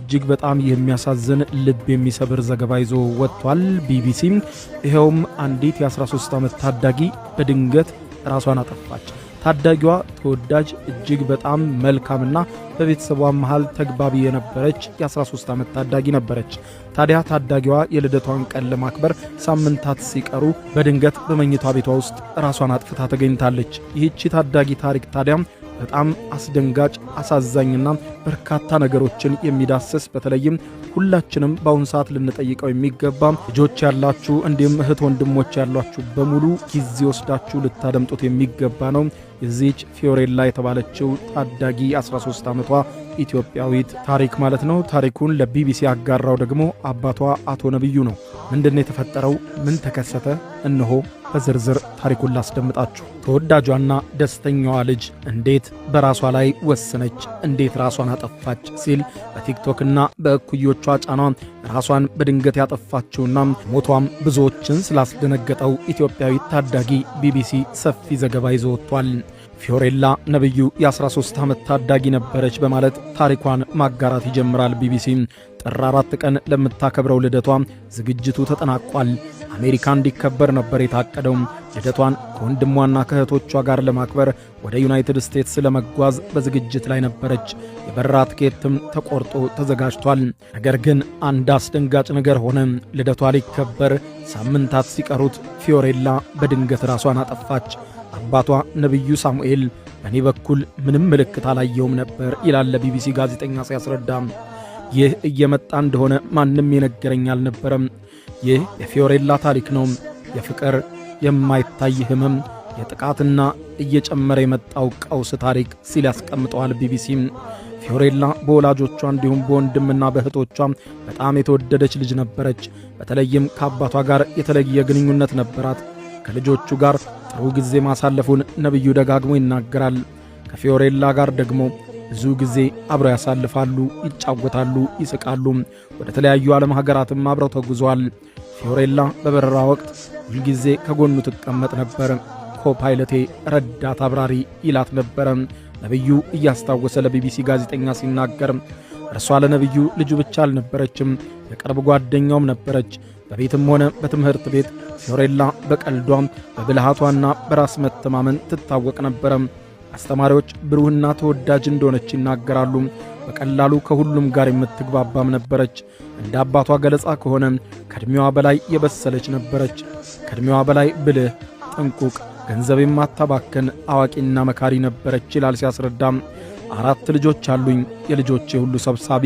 እጅግ በጣም የሚያሳዝን ልብ የሚሰብር ዘገባ ይዞ ወጥቷል ቢቢሲ። ይሄውም አንዲት የ13 ዓመት ታዳጊ በድንገት ራሷን አጠፋች። ታዳጊዋ ተወዳጅ እጅግ በጣም መልካምና በቤተሰቧ መሃል ተግባቢ የነበረች የ13 ዓመት ታዳጊ ነበረች። ታዲያ ታዳጊዋ የልደቷን ቀን ለማክበር ሳምንታት ሲቀሩ በድንገት በመኝታ ቤቷ ውስጥ ራሷን አጥፍታ ተገኝታለች። ይህቺ ታዳጊ ታሪክ ታዲያ በጣም አስደንጋጭ አሳዛኝና በርካታ ነገሮችን የሚዳስስ በተለይም ሁላችንም በአሁኑ ሰዓት ልንጠይቀው የሚገባ ልጆች ያላችሁ እንዲሁም እህት ወንድሞች ያሏችሁ በሙሉ ጊዜ ወስዳችሁ ልታደምጡት የሚገባ ነው። የዚህች ፊዮሬላ የተባለችው ታዳጊ 13 ዓመቷ ኢትዮጵያዊት ታሪክ ማለት ነው። ታሪኩን ለቢቢሲ ያጋራው ደግሞ አባቷ አቶ ነብዩ ነው። ምንድነው የተፈጠረው? ምን ተከሰተ? እነሆ በዝርዝር ታሪኩን ላስደምጣችሁ። ተወዳጇና ደስተኛዋ ልጅ እንዴት በራሷ ላይ ወሰነች? እንዴት ራሷን አጠፋች? ሲል በቲክቶክና በእኩዮቿ ጫና ራሷን በድንገት ያጠፋችውና ሞቷም ብዙዎችን ስላስደነገጠው ኢትዮጵያዊት ታዳጊ ቢቢሲ ሰፊ ዘገባ ይዞ ወጥቷል። ፊዮሬላ ነብዩ የ13 ዓመት ታዳጊ ነበረች በማለት ታሪኳን ማጋራት ይጀምራል ቢቢሲ። ጥር 4 ቀን ለምታከብረው ልደቷ ዝግጅቱ ተጠናቋል። አሜሪካ እንዲከበር ነበር የታቀደው። ልደቷን ከወንድሟና ከእህቶቿ ጋር ለማክበር ወደ ዩናይትድ ስቴትስ ለመጓዝ በዝግጅት ላይ ነበረች። የበረራ ትኬትም ተቆርጦ ተዘጋጅቷል። ነገር ግን አንድ አስደንጋጭ ነገር ሆነ። ልደቷ ሊከበር ሳምንታት ሲቀሩት ፊዮሬላ በድንገት ራሷን አጠፋች። አባቷ ነብዩ ሳሙኤል በእኔ በኩል ምንም ምልክት አላየውም ነበር ይላል ለቢቢሲ ጋዜጠኛ ሲያስረዳ። ይህ እየመጣ እንደሆነ ማንም የነገረኝ አልነበረም። ይህ የፊዮሬላ ታሪክ ነው። የፍቅር የማይታይ ህመም፣ የጥቃትና እየጨመረ የመጣው ቀውስ ታሪክ ሲል ያስቀምጠዋል ቢቢሲ። ፊዮሬላ በወላጆቿ እንዲሁም በወንድምና በእህቶቿ በጣም የተወደደች ልጅ ነበረች። በተለይም ከአባቷ ጋር የተለየ ግንኙነት ነበራት። ከልጆቹ ጋር ጥሩ ጊዜ ማሳለፉን ነብዩ ደጋግሞ ይናገራል። ከፊዮሬላ ጋር ደግሞ ብዙ ጊዜ አብረው ያሳልፋሉ፣ ይጫወታሉ፣ ይስቃሉ። ወደ ተለያዩ ዓለም ሀገራትም አብረው ተጉዘዋል። ፊዮሬላ በበረራ ወቅት ሁልጊዜ ከጎኑ ትቀመጥ ነበር። ኮፓይለቴ ረዳት አብራሪ ይላት ነበረ። ነብዩ እያስታወሰ ለቢቢሲ ጋዜጠኛ ሲናገር እርሷ ለነብዩ ልጁ ብቻ አልነበረችም፣ የቅርብ ጓደኛውም ነበረች። በቤትም ሆነ በትምህርት ቤት ፊዮሬላ በቀልዷም በብልሃቷና በራስ መተማመን ትታወቅ ነበረ። አስተማሪዎች ብሩህና ተወዳጅ እንደሆነች ይናገራሉ። በቀላሉ ከሁሉም ጋር የምትግባባም ነበረች። እንደ አባቷ ገለጻ ከሆነ ከዕድሜዋ በላይ የበሰለች ነበረች። ከዕድሜዋ በላይ ብልህ፣ ጥንቁቅ፣ ገንዘብ የማታባከን አዋቂና መካሪ ነበረች ይላል ሲያስረዳም። 4 ልጆች አሉኝ፣ የልጆቼ ሁሉ ሰብሳቢ